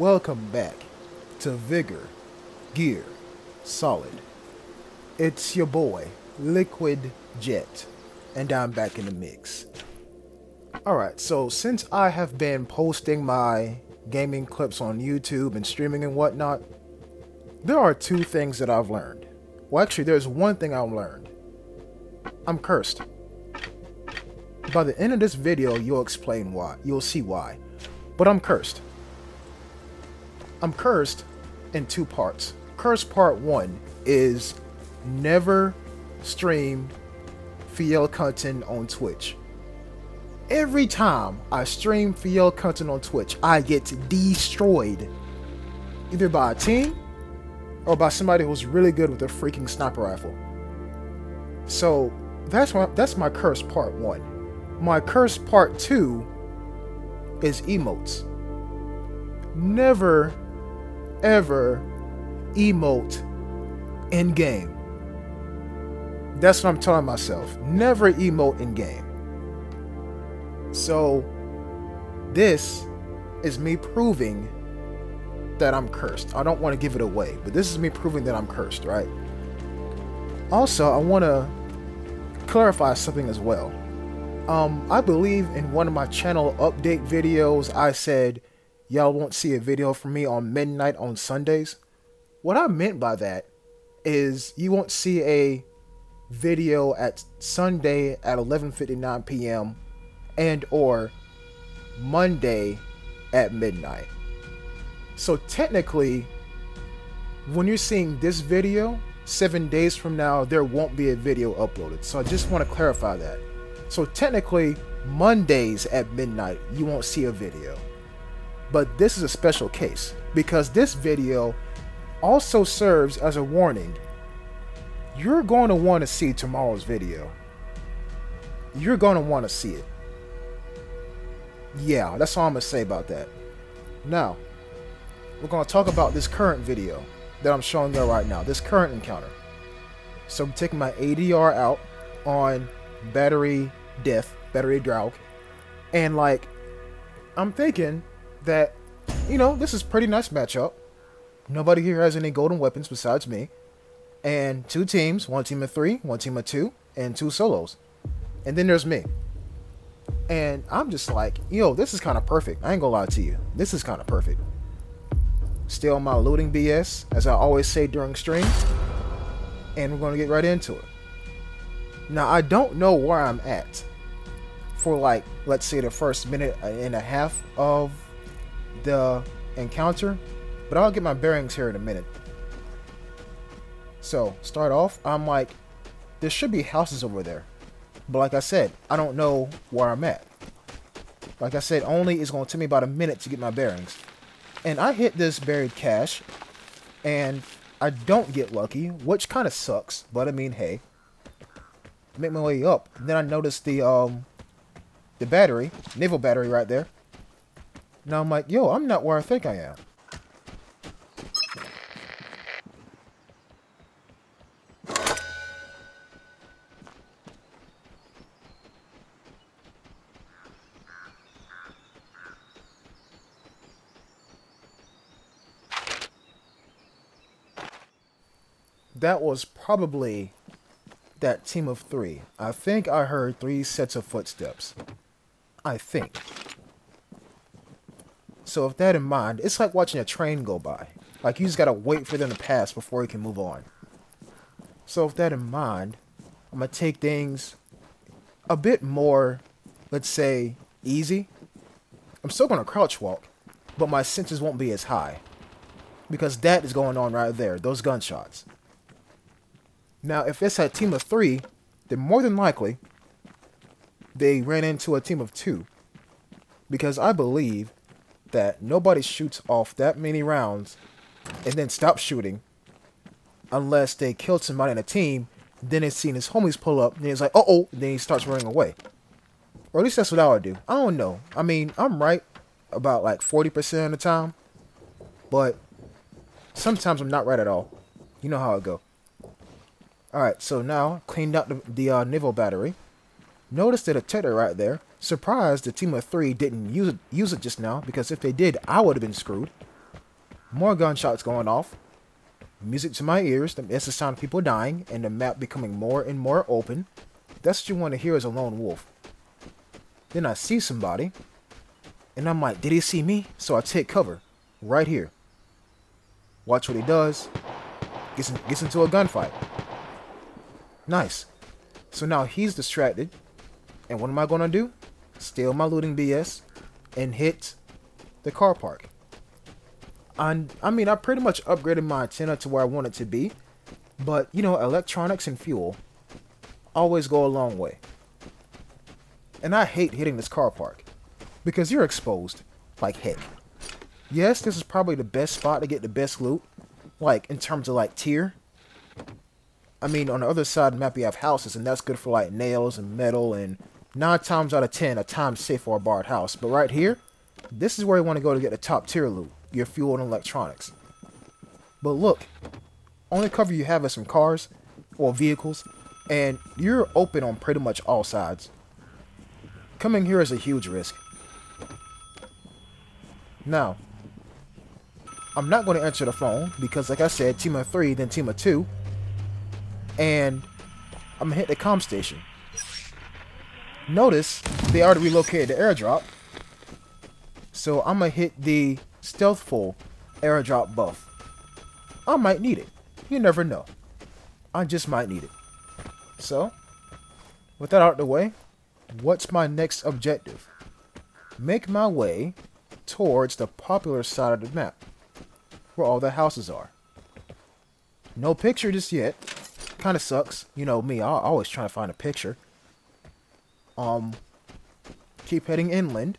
Welcome back to Vigor, Gear, Solid. It's your boy, Liquid Jet, and I'm back in the mix. Alright, so since I have been posting my gaming clips on YouTube and streaming and whatnot, there are two things that I've learned. Well, actually, there's one thing I've learned. I'm cursed. By the end of this video, you'll explain why. You'll see why. But I'm cursed. I'm cursed in two parts. Curse part one is never stream FL content on Twitch. Every time I stream FL content on Twitch, I get destroyed. Either by a team or by somebody who's really good with a freaking sniper rifle. So that's my curse part one. My curse part two is emotes. Never ever emote in game. That's what I'm telling myself. Never emote in game. So this is me proving that I'm cursed. I don't want to give it away, but this is me proving that I'm cursed, right? Also, I want to clarify something as well. I believe in one of my channel update videos, I said y'all won't see a video from me on midnight on Sundays. What I meant by that is you won't see a video at Sunday at 11:59 p.m. and or Monday at midnight. So technically, when you're seeing this video, 7 days from now, there won't be a video uploaded. So I just want to clarify that. So technically, Mondays at midnight, you won't see a video. But this is a special case, because this video also serves as a warning. You're going to want to see tomorrow's video. You're going to want to see it. Yeah, that's all I'm going to say about that. Now, we're going to talk about this current video that I'm showing you right now, this current encounter. So I'm taking my ADR out on battery death, battery drought, and like, I'm thinking that, you know, this is a pretty nice matchup. Nobody here has any golden weapons besides me. And two teams, one team of three, one team of two, and two solos. And then there's me. And I'm just like, yo, this is kind of perfect. I ain't gonna lie to you. This is kind of perfect. Still my looting BS, as I always say during streams. And we're gonna get right into it. Now, I don't know where I'm at for, like, let's say the first minute and a half of the encounter, but I'll get my bearings here in a minute. So start off, I'm like, there should be houses over there, but like I said, I don't know where I'm at. Like I said, only it's going to take me about a minute to get my bearings, and I hit this buried cache and I don't get lucky, which kind of sucks, but I mean, hey, make my way up. And then I noticed the battery, naval battery right there. Now I'm like, yo, I'm not where I think I am. That was probably that team of three. I think I heard 3 sets of footsteps. I think. So with that in mind, it's like watching a train go by. Like, you just gotta wait for them to pass before you can move on. So with that in mind, I'm gonna take things a bit more, let's say, easy. I'm still gonna crouch walk, but my senses won't be as high, because that is going on right there, those gunshots. Now, if it's a team of 3, then more than likely, they ran into a team of 2. Because I believe that nobody shoots off that many rounds and then stops shooting unless they killed somebody in a team, then they've seen his homies pull up, and he's like, uh-oh, and then he starts running away. Or at least that's what I would do. I don't know. I mean, I'm right about like 40% of the time, but sometimes I'm not right at all. You know how it go. Alright, so now, cleaned out the naval battery. Notice the detector right there. Surprised the team of 3 didn't use it just now, because if they did, I would have been screwed. More gunshots going off. Music to my ears. That's the sound of people dying, and the map becoming more and more open. That's what you want to hear as a lone wolf. Then I see somebody, and I'm like, did he see me? So I take cover right here. Watch what he does. Gets into a gunfight. Nice. So now he's distracted. And what am I going to do? Steal my looting BS and hit the car park. I mean, I pretty much upgraded my antenna to where I want it to be. But, you know, electronics and fuel always go a long way. And I hate hitting this car park. Because you're exposed like heck. Yes, this is probably the best spot to get the best loot. Like, in terms of, like, tier. I mean, on the other side of the map, you have houses, and that's good for, like, nails and metal, and 9 times out of 10, a time safe for a barred house. But right here, this is where you want to go to get the top tier loot. Your fuel and electronics. But look, only cover you have is some cars, or vehicles, and you're open on pretty much all sides. Coming here is a huge risk. Now, I'm not going to answer the phone because, like I said, team of 3, then team of 2. And I'm going to hit the comm station. Notice they already relocated the airdrop. So I'm going to hit the stealthful airdrop buff. I might need it. You never know. I just might need it. So, with that out of the way, what's my next objective? Make my way towards the popular side of the map, where all the houses are. No picture just yet. Kind of sucks. You know me, I always try to find a picture. Keep heading inland.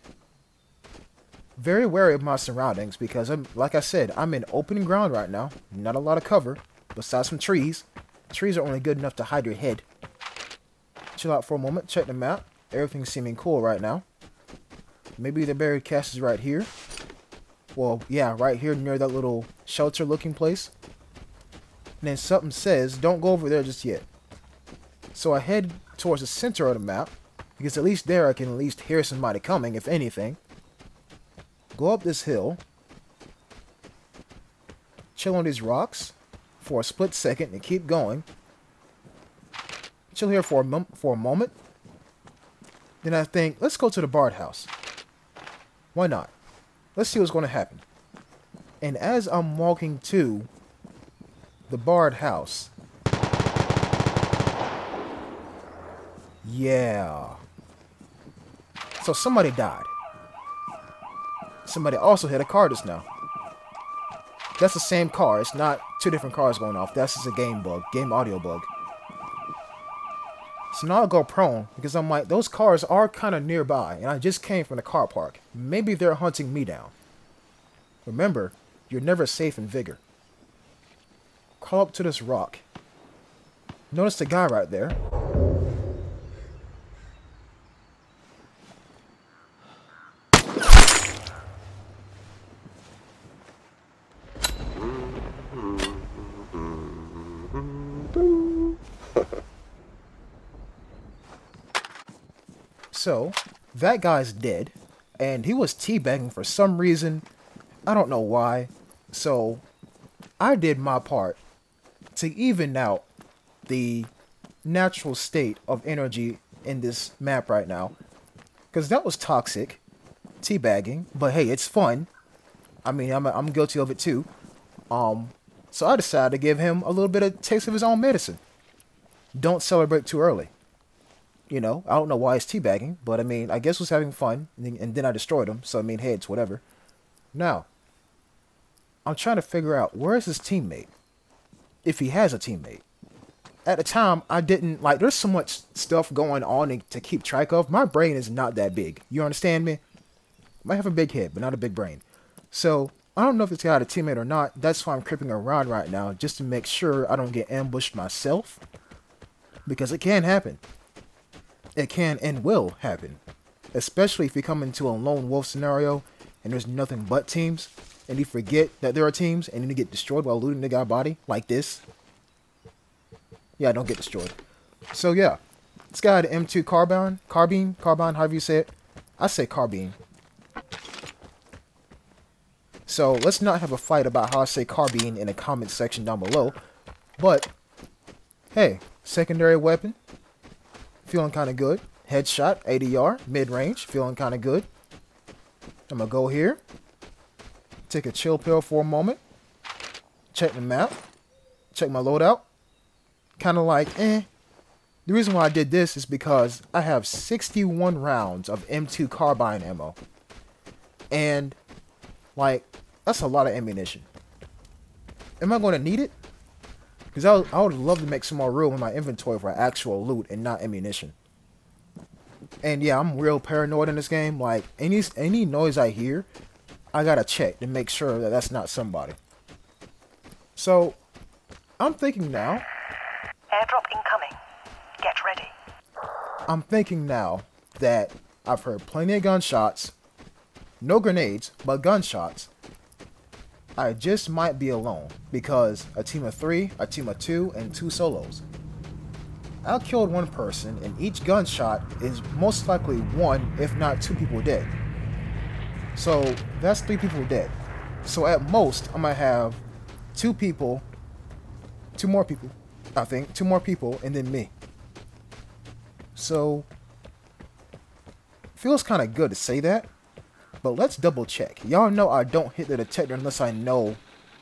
Very wary of my surroundings because, like I said, I'm in open ground right now. Not a lot of cover, besides some trees. Trees are only good enough to hide your head. Chill out for a moment, check the map. Everything's seeming cool right now. Maybe the buried cache is right here. Well, yeah, right here near that little shelter looking place. And then something says, don't go over there just yet. So I head towards the center of the map, because at least there I can at least hear somebody coming, if anything. Go up this hill. Chill on these rocks for a split second and keep going. Chill here for a moment. Then I think, let's go to the barred house. Why not? Let's see what's going to happen. And as I'm walking to the barred house. Yeah. So somebody died. Somebody also hit a car just now. That's the same car. It's not 2 different cars going off. That's just a game bug. Game audio bug. So now I'll go prone because I'm like, those cars are kind of nearby. And I just came from the car park. Maybe they're hunting me down. Remember, you're never safe in Vigor. Crawl up to this rock. Notice the guy right there. So, that guy's dead, and he was teabagging for some reason. I don't know why. So, I did my part to even out the natural state of energy in this map right now. Because that was toxic, teabagging, but hey, it's fun. I mean, I'm guilty of it too. So I decided to give him a little bit of taste of his own medicine. Don't celebrate too early. You know, I don't know why he's teabagging, but I mean, I guess was having fun, and then I destroyed him, so I mean, hey, it's whatever. Now, I'm trying to figure out, where is his teammate? If he has a teammate. At the time, I didn't, like, there's so much stuff going on to keep track of. My brain is not that big. You understand me? Might have a big head, but not a big brain. So, I don't know if this guy had a teammate or not. That's why I'm creeping around right now, just to make sure I don't get ambushed myself. Because it can happen. It can and will happen. Especially if you come into a lone wolf scenario and there's nothing but teams, and you forget that there are teams, and then you get destroyed while looting the guy's body, like this. Yeah, don't get destroyed. So yeah, this guy had an M2 carbine, however you say it. I say carbine. So let's not have a fight about how I say carbine in the comment section down below. But, hey, secondary weapon, feeling kind of good. Headshot, ADR, mid-range, feeling kind of good. I'm going to go here. Take a chill pill for a moment. Check the map. Check my loadout. Kind of like, The reason why I did this is because I have 61 rounds of M2 carbine ammo. And, like, that's a lot of ammunition. Am I going to need it? Because I would love to make some more room in my inventory for actual loot and not ammunition. And yeah, I'm real paranoid in this game. Like, any noise I hear, I gotta check to make sure that that's not somebody. So, I'm thinking now. Airdrop incoming. Get ready. I'm thinking now that I've heard plenty of gunshots. No grenades, but gunshots. I just might be alone because a team of 3, a team of 2, and 2 solos. I killed one person, and each gunshot is most likely 1, if not 2 people dead. So that's 3 people dead. So at most, I might have 2 people, 2 more people, I think, 2 more people, and then me. So feels kind of good to say that, but let's double check. Y'all know I don't hit the detector unless I know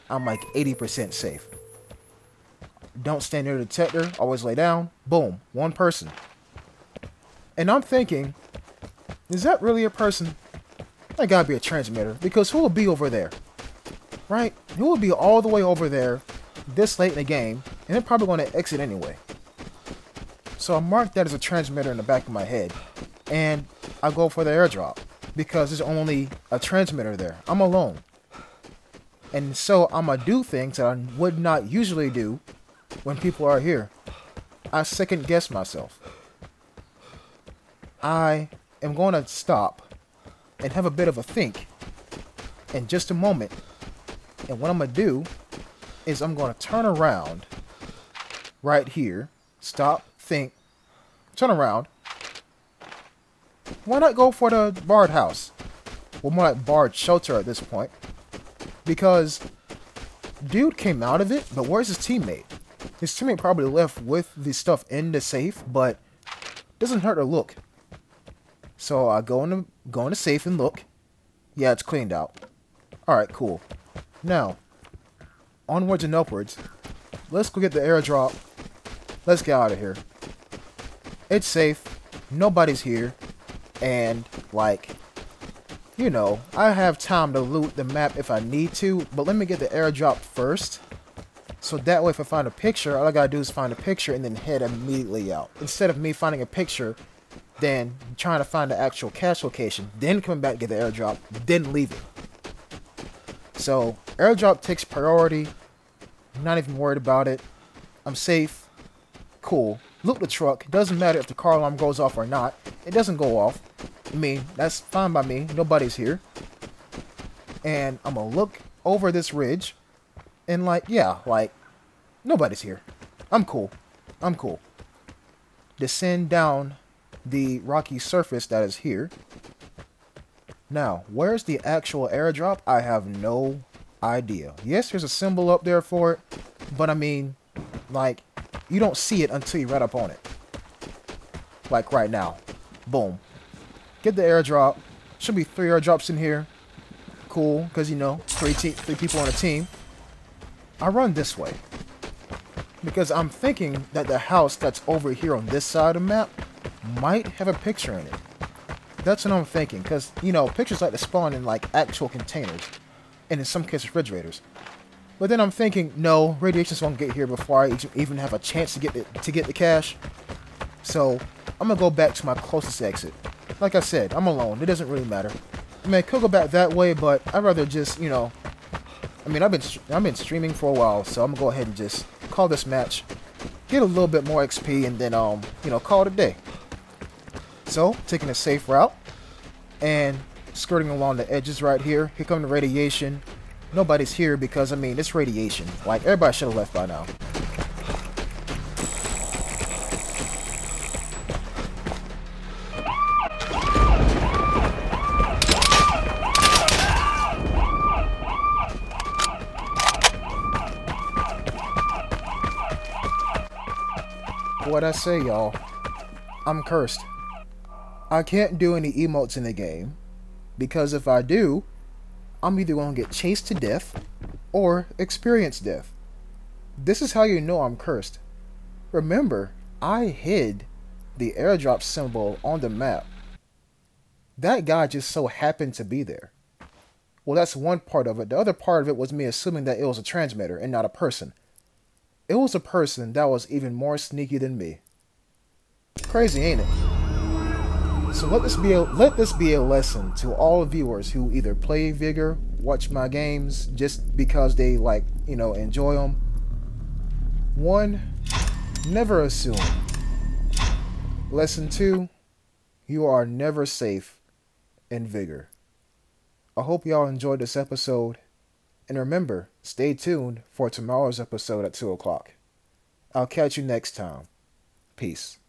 I'm like 80% safe. Don't stand near the detector, always lay down. Boom, 1 person. And I'm thinking, is that really a person? That gotta be a transmitter, because who will be over there? Right? Who will be all the way over there this late in the game, and they're probably going to exit anyway. So I marked that as a transmitter in the back of my head, and I go for the airdrop, because there's only a transmitter there. I'm alone. And so I'm gonna do things that I would not usually do when people are here. I second guess myself. I am going to stop and have a bit of a think in just a moment. And what I'm going to do is I'm going to turn around right here. Stop, think, turn around. Why not go for the barred house? Well, more like barred shelter at this point. Because dude came out of it, but where's his teammate? His teammate probably left with the stuff in the safe, but doesn't hurt to look. So I go in the safe and look. Yeah, it's cleaned out. Alright, cool. Now, onwards and upwards. Let's go get the airdrop. Let's get out of here. It's safe. Nobody's here. And, like, you know, I have time to loot the map if I need to, but let me get the airdrop first. So that way, if I find a picture, all I gotta do is find a picture and then head immediately out. Instead of me finding a picture, then trying to find the actual cache location, then coming back to get the airdrop, then leaving. So, airdrop takes priority. I'm not even worried about it. I'm safe. Cool. Loot the truck. Doesn't matter if the car alarm goes off or not. It doesn't go off. I mean, that's fine by me. Nobody's here. And I'm gonna look over this ridge. And like, yeah, like, nobody's here. I'm cool. I'm cool. Descend down the rocky surface that is here. Now, where's the actual airdrop? I have no idea. Yes, there's a symbol up there for it. But I mean, like, you don't see it until you right up on it. Like right now. Boom. Get the airdrop. Should be 3 airdrops in here. Cool, because you know, 3 people on a team. I run this way because I'm thinking that the house that's over here on this side of the map might have a picture in it. That's what I'm thinking, because, you know, pictures like to spawn in, like, actual containers, and in some cases, refrigerators. But then I'm thinking, no, radiation's gonna get here before I even have a chance to get the cache. So, I'm gonna go back to my closest exit. Like I said, I'm alone. It doesn't really matter. I mean, I could go back that way, but I'd rather just, you know, I mean, I've been streaming for a while, so I'm gonna go ahead and just call this match, get a little bit more XP, and then you know, call it a day. So, taking a safe route and skirting along the edges right here. Here come the radiation. Nobody's here because I mean, it's radiation. Like, everybody should have left by now. What I say, y'all, I'm cursed. I can't do any emotes in the game, because if I do, I'm either going to get chased to death or experience death. This is how you know I'm cursed. Remember, I hid the airdrop symbol on the map. That guy just so happened to be there. Well, that's one part of it. The other part of it was me assuming that it was a transmitter and not a person. It was a person that was even more sneaky than me. Crazy, ain't it? So let this be a lesson to all viewers who either play Vigor, watch my games just because they enjoy them. 1, never assume. Lesson 2, you are never safe in Vigor. I hope y'all enjoyed this episode, and remember, stay tuned for tomorrow's episode at 2 o'clock. I'll catch you next time. Peace.